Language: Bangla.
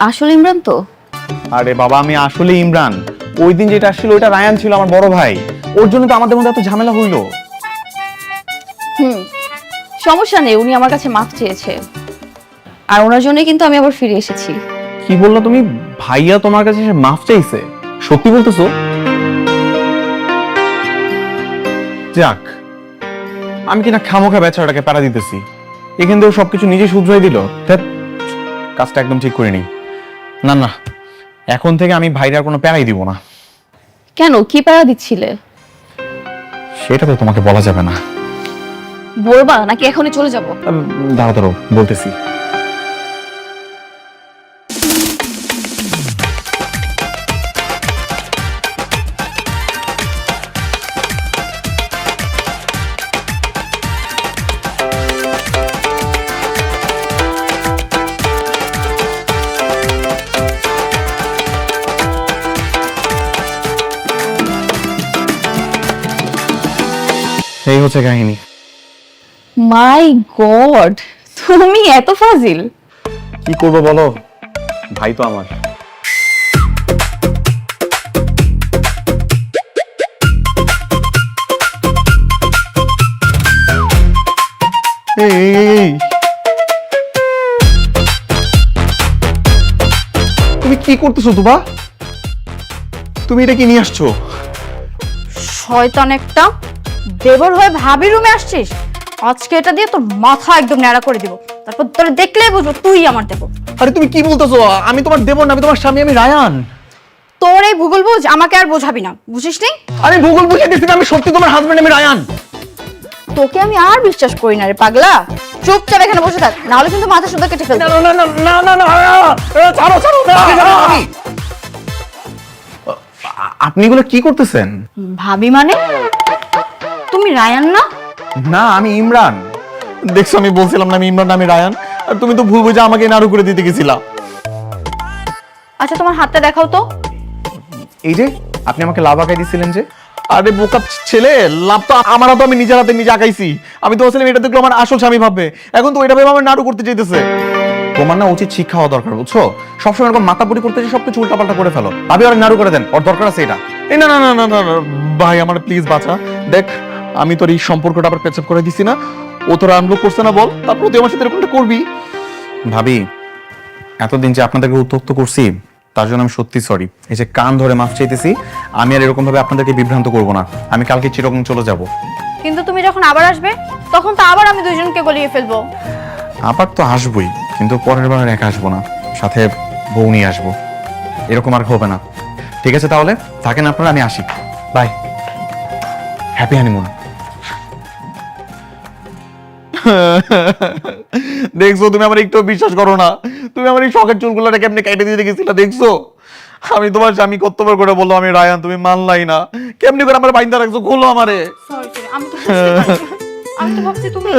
আসলে ইমরান তো? আরে বাবা, আমি আসলে ইমরান। ওই দিন যেটা আসছিল ওইটা রায়ান ছিল, আমার বড় ভাই। ওর জন্য তো আমাদের মধ্যে এত ঝামেলা হইলো। সমস্যা নেই, উনি আমার কাছে মাফ চেয়েছে, আর ওনার জন্য কিন্তু আমি আবার ফিরে এসেছি। কি বললা তুমি? ভাইয়া তোমার কাছে এসে মাফ চাইছে? সত্যি বলতেছো? যাক, আমি কিনা খামোখা বেচারাটাকে প্যারা দিতেছি, এখান থেকে সবকিছু নিজে শুধরাই দিল। ধ্যাৎ, কাজটা একদম ঠিক করিনি। না না, এখন থেকে আমি ভাইরার কোনো প্যারাই দিব না। কেন, কি প্যারা দিচ্ছিলে? সেটা তো তোমাকে বলা যাবে না। বলবা নাকি এখনই চলে যাব? দাঁড়াও দাঁড়াও, বলতেছি। এই হচ্ছে কাহিনী। মাই গড, তুমি এত ফাজিল! কি করবো বলো, ভাই তো আমার। এই এই, এই, এই। তুমি কি করতেছো তুবা? তুমি এটা কি নিয়ে আসছো? শয়তান একটা, দেবর হয়ে ভাবি রুমে আসছিস? আজকে এটা দিয়ে তোর মাথা একদম ন্যাড়া করে দিব, তারপর তোর দেখলেই বুঝবো তুই আমার দেবর। আরে তুমি কি বলতেছো? আমি তোমার দেবর না, আমি তোমার স্বামী, আমি রায়ান। তোর এই ভূগোল বুঝ আমাকে আর বোঝাবি না, বুঝিস নি? আরে ভূগোল বুঝে দিচ্ছি, আমি সত্যি তোমার হাজবেন্ড, আমি রায়ান। তোকে আমি আর বিশ্বাস করি না রে পাগলা। চুপচাপ এখানে বসে থাক, নাহলে কিন্তু মাথা সুদ্ধা কেটে ফেলবো। না না না না না না, ছাড়ো ছাড়ো। আপনি এগুলো কি করতেছেন? ভাবি মানে? তুমি রায়ান না? না, আমি ইমরান। দেখছো, আমি বলছিলাম না আমি ইমরান, আমি রায়ান। আর তুমি তো ভুল বুঝে আমাকে নাড়ু করে দিতে গেছিলা। আচ্ছা তোমার হাতটা দেখাও তো। এই যে আপনি আমাকে লাভ আঁকাই দিছিলেন যে। আরে বোকা ছেলে, লাভ তো আমার হাতে, আমি নিজের হাতে নিজে আঁকাইছি। আমি তো বলছিলাম এটা দেখলো আমার আসল স্বামী ভাববে, এখন তো এটা ভেবে আমার নাড়ু করতে চাইতেছে। তোমার না উচিত শিক্ষা হওয়া দরকার, বুঝছো? সবসময় এরকম মাথাপুরি করতে যে সবকিছু উল্টাপাল্টা করে ফেলো। ভাবি ওর নাড়ু করে দেন, ওর দরকার আছে এটা। এই না না না না না না, ভাই আমার প্লিজ বাঁচা। দেখ, আমি তোর এই সম্পর্কটা আবার পেছাপ করে দিছি না, ও তোর আনলক করছে না বল, তারপর তুই আমার সাথে এরকমটা করবি? ভাবি, এতদিন যে আপনাদেরকে উত্ত্যক্ত করছি তার জন্য আমি সত্যি সরি। এই যে কান ধরে মাফ চাইতেছি, আমি আর এরকম ভাবে আপনাদেরকে বিভ্রান্ত করব না। আমি কালকে চিরকম চলে যাব। কিন্তু তুমি যখন আবার আসবে তখন তো আবার আমি দুইজনকে গলিয়ে ফেলবো। আবার তো আসবই, কিন্তু পরের বার আর একা আসবো না, সাথে বউ নিয়ে আসবো। এরকম আর হবে না। ঠিক আছে তাহলে থাকেন আপনারা, আমি আসি। Bye, happy honeymoon. দেখছো, তুমি আমার একটু বিশ্বাস করো না। তুমি আমার এই শখের চুলগুলোটা কেমনে কেটে দিতে গেছিলা, দেখছো? আমি তোমার স্বামী কতবার করে বললাম আমি রায়ান, তুমি মানলাই না। কেমনি করে আমার বাইন্দা রাখছো, খোলো আমারে। সরি, আমি তো বুঝতে পারিনি। আমি তো ভাবছি তুমি